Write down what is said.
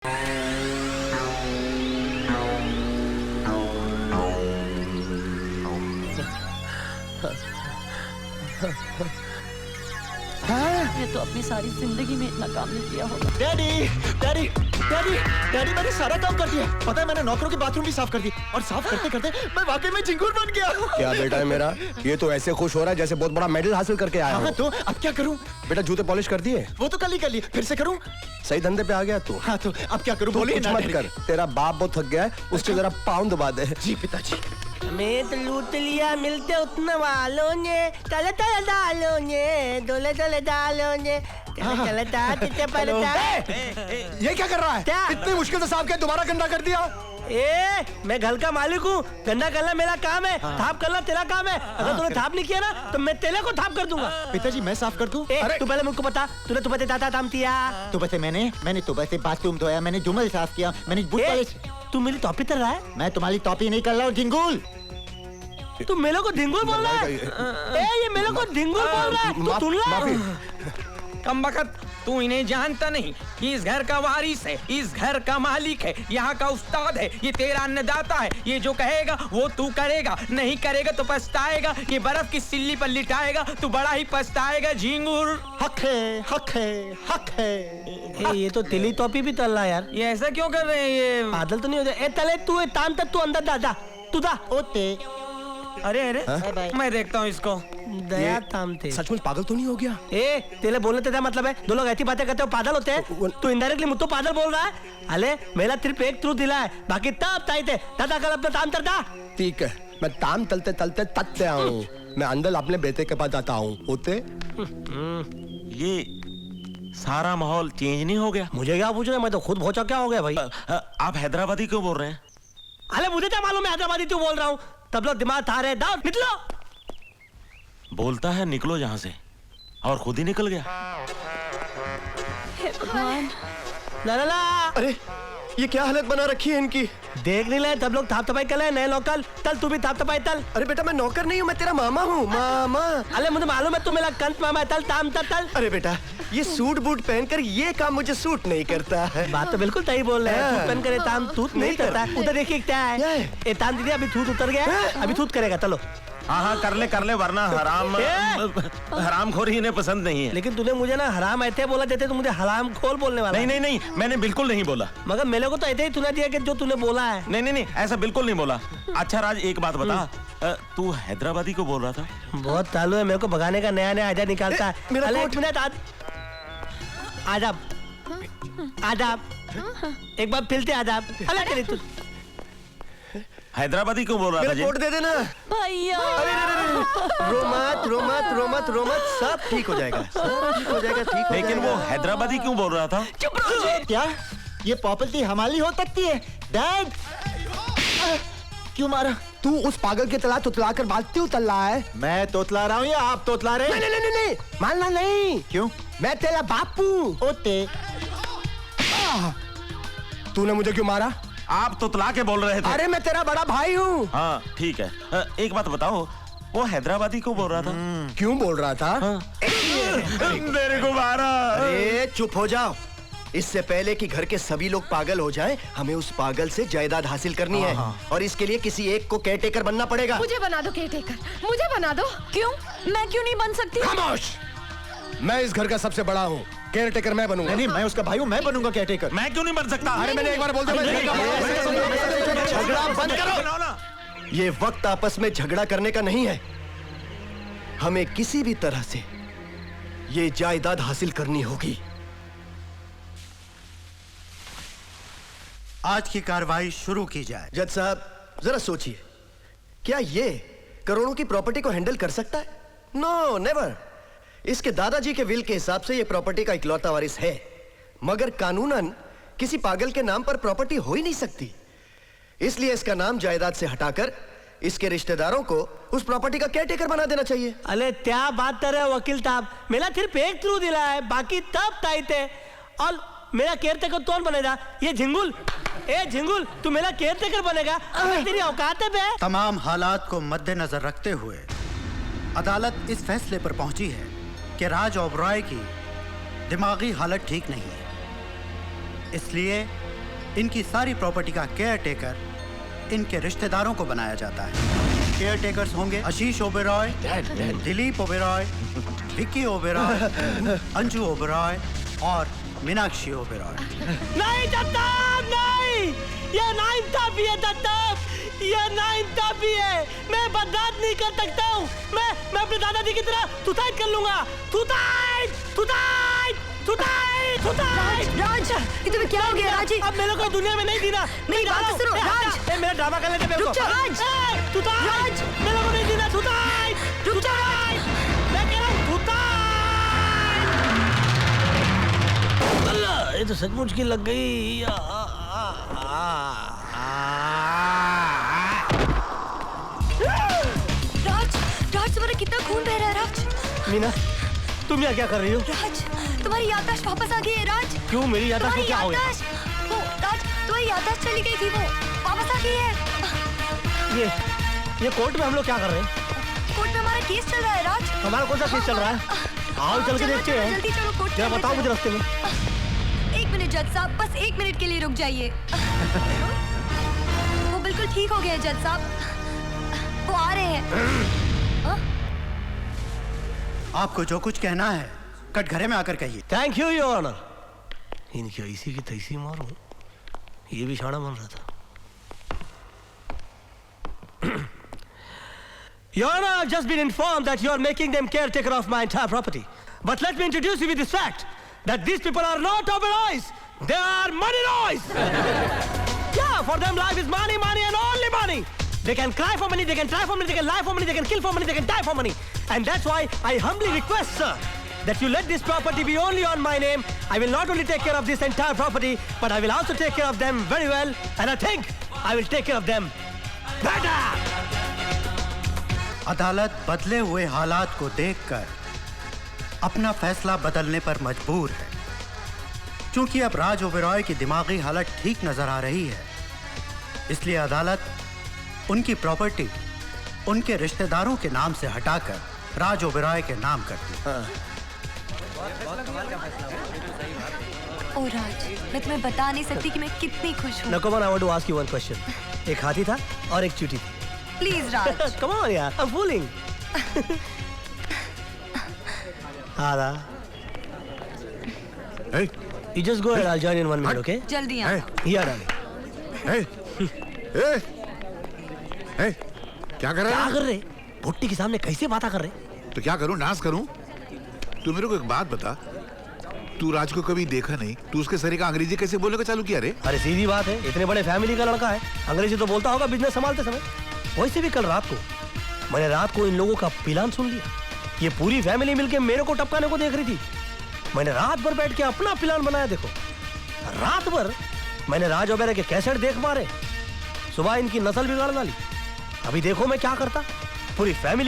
मैं तो अपनी सारी जिंदगी में इतना काम नहीं किया होगा। डैडी डैडी डैडी डैडी मैंने सारा काम कर दिया। पता है मैंने नौकरों की बाथरूम भी साफ कर दी और साफ करते करते मैं वाकई में झिंगुर बन गया। क्या बेटा है मेरा, ये तो ऐसे खुश हो रहा है जैसे बहुत बड़ा मेडल हासिल करके आया हाँ, हो। तो अब क्या करूं? बेटा जूते पॉलिश कर दिए? वो तो कल ही कर लिए, फिर से करूं? सही धंधे पे आ गया तू। हाँ तो अब क्या करूं? बोलिए कुछ ना मत डैडी। कर, तेरा बाप बहुत थक गया है, उसके जरा पाँव दबा दे। जी पिताजी। मैं तो लूट लिया मिलते उतना वालों ने, तले तले डालों ने, डोले डोले डालों ने, तले तले डालते पड़ता। ये क्या कर रहा है? क्या? इतनी मुश्किल से साफ किया, दोबारा गंदा कर दिया। ए, मैं घर का मालिक हूँ, गंदा करना मेरा काम है, थाप करना तेरा काम है। अगर तूने थाप नहीं किया ना तो मैं तेले को थाप कर दूंगा। पिताजी मैं साफ कर दूं? ए, तू पहले मुझको बता, तूने तुबते दादा काम किया? मैंने सुबह से बाथरूम धोया, मैंने जुमल साफ किया, मैंने बूट पॉलिश। तू मेरी टॉपी कर रहा है? मैं तुम्हारी टॉपी नहीं कर रहा हूँ झिंगुल। तू मेरे को ढिंगुल बोल रहा है? ए, ये मेरे को ढिंगुल बोल रहा है? तू सुन रहा? कमबख्त, तू इन्हें जानता नहीं। ये इस घर का वारिस है, इस घर का मालिक है, यहाँ का उस्ताद है, ये तेरा अन्नदाता है। ये जो कहेगा वो तू करेगा, नहीं करेगा तो पछताएगा। ये बर्फ की सिल्ली पर लिटाएगा, तू बड़ा ही पछताएगा झिंगुर। हक है, हक है, हक है। ए, ये तो तिली टॉपी भी तल रहा है यार। ये ऐसा क्यों कर रहे हैं ये? बादल तो नहीं हो जाए। ए तले तू ताम तक तू अंदर जा, तू जा। ओते अरे अरे मैं देखता हूँ इसको। दया ताम थे। सचमुच पागल तो नहीं हो गया? ए, तेरे बोलने तेरा मतलब है दो लोग ऐसी बातें करते हो पागल होते हैं? तू इनडायरेक्टली मुझको पागल बोल रहा है? अले मेरा सिर्फ एक थ्रू दिला है, बाकी तब ताई थे दादा कल अपना ताम करता। ठीक है, मैं ताम तलते तलते तत्ते आऊँ। मैं अंदर अपने बेटे के पास जाता हूँ। होते ये सारा माहौल चेंज नहीं हो गया? मुझे क्या पूछ रहे, मैं तो खुद भौचा क्या हो गया भाई। आप हैदराबादी क्यों बोल रहे हैं? अरे मुझे क्या मालूम है हैदराबादी क्यों बोल रहा हूँ? तब लोग दिमाग था रहे दाऊ निकलो। बोलता है निकलो यहाँ से, और खुद ही निकल गया। हे भगवान। ला ला ला। अरे ये क्या हालत बना रखी है इनकी? देख नहीं ले, तब लोग थाप तपाई कर रहे, नए लोकल। तल तू भी थाप तपाई तल। अरे बेटा मैं नौकर नहीं हूँ, मैं तेरा मामा हूँ। मामा। अरे मुझे मालूम है तू मेरा कंस मामा है, तल ताम तल। अरे बेटा ये सूट बूट पहनकर ये काम मुझे सूट नहीं करता है। बात तो बिल्कुल सही बोल रहे हैं। हाँ। तूत पहन करे ताम तूत नहीं करता। उधर देखिए क्या है। ए ताम दीदी अभी तूत उतर गया है, अभी तूत करेगा। चलो हाँ हाँ कर ले, वरना हरामखोरी इन्हें पसंद नहीं है। लेकिन तूने मुझे ना हराम ऐसे बोला देते तो मुझे हराम खोल बोलने वाला। नहीं, मैंने बिल्कुल नहीं बोला। मगर मेरे को तो ऐसे ही सुना दिया कि जो तूने बोला है। नहीं, ऐसा बिल्कुल नहीं बोला। अच्छा राज एक बात बता, तू हैदराबादी को बोल रहा था? बहुत चालू है, मेरे को भगाने का नया आइडिया निकालता है। मेरा अरे कोट। एक मिनट आजाब, एक बार फिलते आजाब। अरे तेरी तू हैदराबादी क्यों बोल रहा था मेरा जी? कोट दे देना। भैया। रो मत, सब ठीक हो जाएगा, सब ठीक हो जाएगा, ठीक हो लेकिन वो जाएगा। हैदराबादी क्यों बोल रहा था? चुप रहो जी। क्या ये प्रॉपर्टी हमारी हो सकती है? डैड क्यों मारा? तू उस पागल के तला तुतला कर बात क्यों तल रहा है? मैं तोतला रहा हूँ या आप तोतला रहे? नहीं, मानना नहीं। क्यों? मैं तेरा बापू। ओते तूने मुझे क्यों मारा? आप तुतला के बोल रहे थे। अरे मैं तेरा बड़ा भाई हूँ। हाँ ठीक है। एक बात बताओ, वो हैदराबादी क्यों बोल रहा था? क्यों बोल रहा था? मेरे को मारा। अरे चुप हो जाओ। इससे पहले कि घर के सभी लोग पागल हो जाएं, हमें उस पागल से जायदाद हासिल करनी है, और इसके लिए किसी एक को केयरटेकर बनना पड़ेगा। मुझे बना दो केयरटेकर, मुझे बना दो। क्यों? मैं क्यों नहीं बन सकती? खामोश! मैं इस घर का सबसे बड़ा हूँ, केयरटेकर मैं बनूंगा। नहीं, मैं उसका भाई हूँ, मैं बनूंगा केयरटेकर। मैं क्यों नहीं बन सकता? अरे मैंने एक बार बोल दिया। झगड़ा बंद करो। ये वक्त आपस में झगड़ा करने का नहीं है। हमें किसी भी तरह से ये जायदाद हासिल करनी होगी। आज की कार्रवाई शुरू की जाए। जज साहब जरा सोचिए, क्या ये करोड़ों की प्रॉपर्टी को हैंडल कर सकता है? No never. इसके दादाजी के विल के हिसाब से ये प्रॉपर्टी का इकलौता वारिस है, मगर कानूनन किसी पागल के नाम पर प्रॉपर्टी हो ही नहीं सकती। इसलिए इसका नाम जायदाद से हटाकर इसके रिश्तेदारों को उस प्रॉपर्टी का केयरटेकर बना देना चाहिए। अरे क्या बात कर रहे हो वकील साहब? मेरा सिर्फ एक थ्रू दिला है, बाकी तब ताई थे। और मेरा केयरटेकर कौन बनेगा? ये झिंगुल। ए झिंगुल, तू मेरा केयरटेकर बनेगा? तेरी औकात है बे? तमाम हालात को मद्देनजर रखते हुए अदालत इस फैसले पर पहुंची है कि राज ओबरॉय की दिमागी हालत ठीक नहीं है, इसलिए इनकी सारी प्रॉपर्टी का केयर टेकर इनके रिश्तेदारों को बनाया जाता है। केयर टेकर्स होंगे आशीष ओबेरॉय, दिलीप ओबेरॉय, विक्की ओबेरॉय, अंजू ओबेरॉय और मीनाक्षी ओबेरॉय। नहीं दत्ताप, नहीं, ये नाइंसाफी है दत्ताप, ये नाइंसाफी है। मैं बर्दाश्त नहीं कर सकता हूँ। मैं अपने दादाजी की तरह तुताई कर लूंगा। तुताई, तुताई, तुताई, तुताई। राज, ये तुम्हें क्या हो गया राज? अब मेरे को दुनिया में नहीं जीना। मेरी बात तो सुनो राज। मेरा ड्रामा करने के मेरे को। रुक जा राज। तुताई, राज, मेरे को नहीं जीना। तुताई, रुक जा राज। मैं कह रहा हूँ तुताई। अल्लाह, ये तो सचमुच की लग गई। राज, राज तुम्हारा कितना खून बह रहा है राज? मीना, तुम यहाँ क्या कर रही हो? राज, तुम्हारी याददाश्त वापस आ गई है राज। क्यों, मेरी याददाश्त को क्या हो गया? वो राज, तुम्हारी याददाश्त चली गई थी, वो वापस आ गई है। ये कोर्ट में हम लोग क्या कर रहे हैं? कोर्ट में हमारा केस चल रहा है राज। हमारा कौन सा केस चल रहा है? आओ चल के चलो, देखते चलो, हैं। जल्दी चलो कोर्ट। क्या बताओ मुझे रास्ते में। 1 मिनट जज साहब, बस 1 मिनट के लिए रुक जाइए। वो बिल्कुल ठीक हो गए हैं जज साहब, वो आ रहे हैं। आपको जो कुछ कहना है कटघरे में आकर कहिए। Thank you your honour. इनकी ऐसी की तैसी मारूं, ये भी शाना बन रहा था। Your Honor, I've just been informed that you are making them caretaker of my entire property. But let me introduce you with this fact, that these people are not Oberois. They are money noise. Yeah, for them life is money, money and only money. They can cry for money, they can try for money, they can lie for money, they can kill for money, they can die for money. And that's why I humbly request, sir, that you let this property be only on my name. I will not only take care of this entire property, but I will also take care of them very well. And I think I will take care of them better. अदालत बदले हुए हालात को देखकर अपना फैसला बदलने पर मजबूर है। क्योंकि अब राज ओबेरॉय की दिमागी हालत ठीक नजर आ रही है, इसलिए अदालत उनकी प्रॉपर्टी उनके रिश्तेदारों के नाम से हटाकर राज ओबेरॉय के नाम करती है। ओ राज, मैं तुम्हें बता नहीं सकती कि मैं कितनी खुश हूँ। Nakoman, I want to ask you one question. एक हाथी था और एक चींटी थी। Please Raj. Come on, yeah, I'm fooling. Ada. Hey, You just go ahead. I'll join in 1 minute, okay? जल्दी आ। Yeah, darling. hey, hey, hey, क्या कर रहा क्या है? कर रहे? भुट्टी के सामने कैसे बातें कर रहे? तो क्या करूं, नाश करूं? तू मेरे को एक बात बता, तू राज को कभी देखा नहीं, तू उसके सरी का अंग्रेजी कैसे बोलने का चालू किया रे? अरे सीधी बात है, इतने बड़े फैमिली का लड़का है, अंग्रेजी तो बोलता होगा बिजनेस संभालते समय। वैसे भी कल रात को मैंने इन लोगों का प्लान सुन लिया। ये पूरी फैमिली मिलके मेरे को टपकाने को देख रही थी। मैंने रात भर बैठ के अपना प्लान बनाया। देखो, रात भर मैंने राज ओबेरॉय के कैसेट देख मारे, सुबह इनकी नस्ल बिगाड़ डाली। अभी देखो मैं क्या करता, पूरी फैमिली